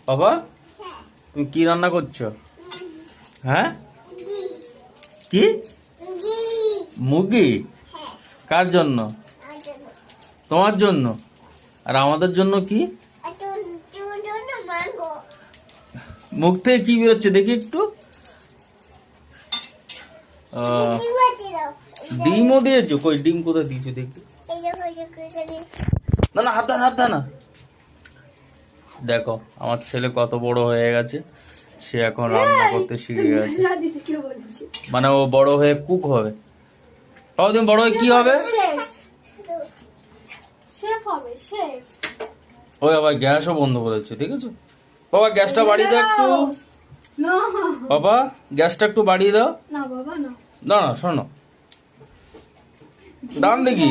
বাবা তুমি কি রান্না করছো? হ্যাঁ কি মুরগি? কার জন্য? তোমার জন্য। আর আমাদের জন্য কি? মুখ থেকে কি বেরোচ্ছে দেখি একটু। ডিমও দিয়েছো? কই ডিম কোথায় দিয়েছো দেখি। না না হাত দা না। দেখো আমার ছেলে কত বড় হয়ে গেছে, সে এখন রান্না করতে শিখে গেছে। মানে ও বড় হয়ে কুক হবে। বাবা তুমি বড় হয়ে কি হবে? ওই আবার গ্যাসও বন্ধ করেছে, ঠিক আছে? বাবা গ্যাসটা বাড়িয়ে দাও একটু। বাবা গ্যাসটা একটু বাড়িয়ে দাও। না বাবা না না শোনো ডান দেখি।